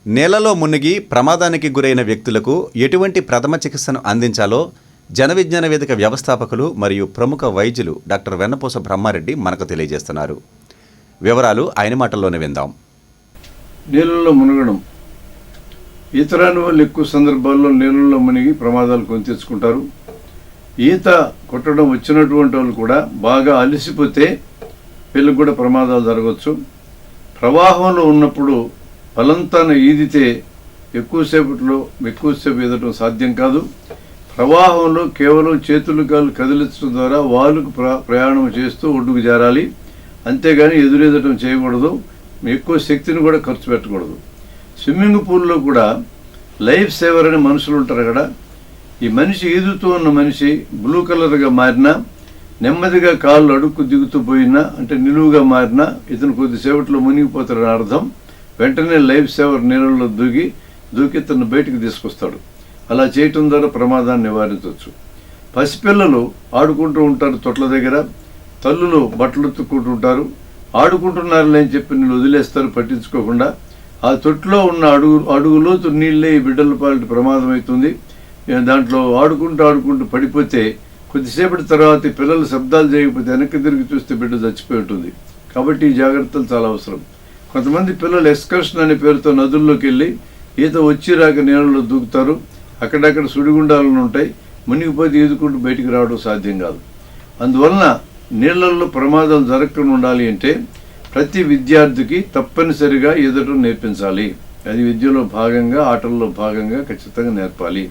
నేలలో మునిగి ప్రమాదానికి గురైన వ్యక్తులకు ఎటువంటి ప్రథమ చికిత్సను అందించాలో జన విజ్ఞాన వేదిక వ్యవస్థాపకులు మరియు ప్రముఖ వైద్యులు డాక్టర్ వెన్నపూస బ్రహ్మారెడ్డి మనకు తెలియజేస్తున్నారు. వివరాలు ఆయన మాటల్లోనే విందాం. నీళ్ళల్లో మునగడం ఈతరాని వాళ్ళు ఎక్కువ సందర్భాల్లో నీళ్ళల్లో మునిగి ప్రమాదాలు కొని తెచ్చుకుంటారు. ఈత కొట్టడం వచ్చినటువంటి వాళ్ళు కూడా బాగా అలసిపోతే వీళ్ళకి కూడా ప్రమాదాలు జరగవచ్చు. ప్రవాహంలో ఉన్నప్పుడు బలంతాన ఈదితే ఎక్కువసేపు ఈదటం సాధ్యం కాదు. ప్రవాహంలో కేవలం చేతులు కాళ్ళు కదిలించడం ద్వారా వాళ్ళకు ప్రయాణం చేస్తూ ఒడ్డుకు చేరాలి. అంతేగాని ఎదురెదటం చేయకూడదు. ఎక్కువ శక్తిని కూడా ఖర్చు పెట్టకూడదు. స్విమ్మింగ్ పూల్లో కూడా లైఫ్ సేవర్ అనే మనుషులు ఉంటారు. అక్కడ ఈ మనిషి ఈదుతూ ఉన్న మనిషి బ్లూ కలర్గా మారినా, నెమ్మదిగా కాళ్ళు అడుక్కు దిగుతూ పోయినా, అంటే నిలువుగా మారినా ఇతను కొద్దిసేపట్లో మునిగిపోతాడని అర్థం. వెంటనే లైఫ్ సేవర్ నీళ్ళల్లో దూకి తను బయటికి తీసుకొస్తాడు. అలా చేయటం ద్వారా ప్రమాదాన్ని నివారించవచ్చు. పసిపిల్లలు ఆడుకుంటూ ఉంటారు తొట్ల దగ్గర, తల్లులు బట్టలు ఉతుక్కుంటూ ఉంటారు. ఆడుకుంటున్నారులే అని చెప్పి నీళ్ళు వదిలేస్తారు పట్టించుకోకుండా. ఆ తొట్టులో ఉన్న అడుగులోతు నీళ్ళే ఈ బిడ్డల పాలిటి ప్రమాదం అవుతుంది. దాంట్లో ఆడుకుంటూ పడిపోతే కొద్దిసేపటి తర్వాత పిల్లలు శబ్దాలు చేయకపోతే వెనక్కి తిరిగి చూస్తే బిడ్డ చచ్చిపోయి ఉంటుంది. కాబట్టి ఈ జాగ్రత్తలు చాలా అవసరం. కొంతమంది పిల్లలు ఎక్స్కర్షన్ అనే పేరుతో నదుల్లోకి వెళ్ళి ఈత వచ్చి రాక నీళ్ళలో దూకుతారు. అక్కడక్కడ సుడిగుండాలను ఉంటాయి. మునిగిపోతే ఈదుకుంటూ బయటికి రావడం సాధ్యం కాదు. అందువలన నీళ్లలో ప్రమాదం జరగకుండా ఉండాలి అంటే ప్రతి విద్యార్థికి తప్పనిసరిగా ఈదటం నేర్పించాలి. అది విద్యలో భాగంగా, ఆటల్లో భాగంగా ఖచ్చితంగా నేర్పాలి.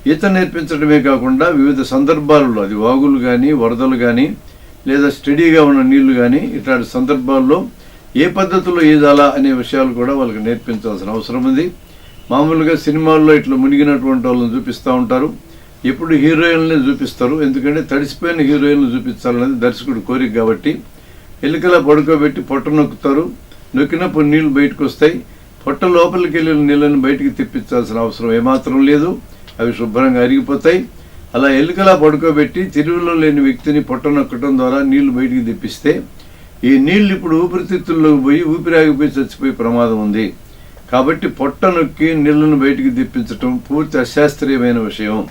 ఈత నేర్పించడమే కాకుండా వివిధ సందర్భాలలో, అది వాగులు కానీ, వరదలు కానీ, లేదా స్టడీగా ఉన్న నీళ్లు కానీ, ఇట్లాంటి సందర్భాల్లో ఏ పద్ధతిలో ఈదాలా అనే విషయాలు కూడా వాళ్ళకి నేర్పించాల్సిన అవసరం ఉంది. మామూలుగా సినిమాల్లో ఇట్లా మునిగినటువంటి వాళ్ళని చూపిస్తూ ఉంటారు. ఎప్పుడు హీరోయిన్లనే చూపిస్తారు. ఎందుకంటే తడిసిపోయిన హీరోయిన్లు చూపించాలనేది దర్శకుడు కోరిక. కాబట్టి ఎలుకలా పడుకోబెట్టి పొట్ట నొక్కుతారు. నొక్కినప్పుడు నీళ్లు బయటకు వస్తాయి. పొట్ట లోపలికి వెళ్ళిన నీళ్ళని బయటికి తెప్పించాల్సిన అవసరం ఏమాత్రం లేదు. అవి శుభ్రంగా అరిగిపోతాయి. అలా ఎలుకలా పడుకోబెట్టి తిరుగులో లేని వ్యక్తిని పొట్ట నొక్కడం ద్వారా నీళ్లు బయటికి తెప్పిస్తే ఈ నీళ్లు ఇప్పుడు ఊపిరితిత్తుల్లోకి పోయి ఊపిరాగిపోయి చచ్చిపోయే ప్రమాదం ఉంది. కాబట్టి పొట్ట నొక్కి నీళ్లను బయటికి తెప్పించడం పూర్తి అశాస్త్రీయమైన విషయం.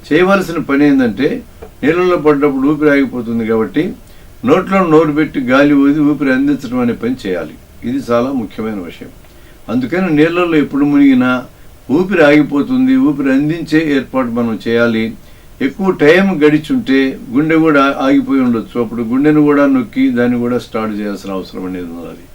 చేయవలసిన పని ఏంటంటే నీళ్ళలో పడ్డప్పుడు ఊపిరి ఆగిపోతుంది కాబట్టి నోట్లో నోరు పెట్టి గాలి ఊది ఊపిరి అందించడం అనే పని చేయాలి. ఇది చాలా ముఖ్యమైన విషయం. అందుకని నీళ్ళల్లో ఎప్పుడు మునిగినా ఊపిరి ఆగిపోతుంది, ఊపిరి అందించే ఏర్పాటు మనం చేయాలి. ఎక్కువ టైం గడిచుంటే గుండె కూడా ఆగిపోయి ఉండొచ్చు. అప్పుడు గుండెను కూడా నొక్కి దాన్ని కూడా స్టార్ట్ చేయాల్సిన అవసరం అనేది ఉన్నది.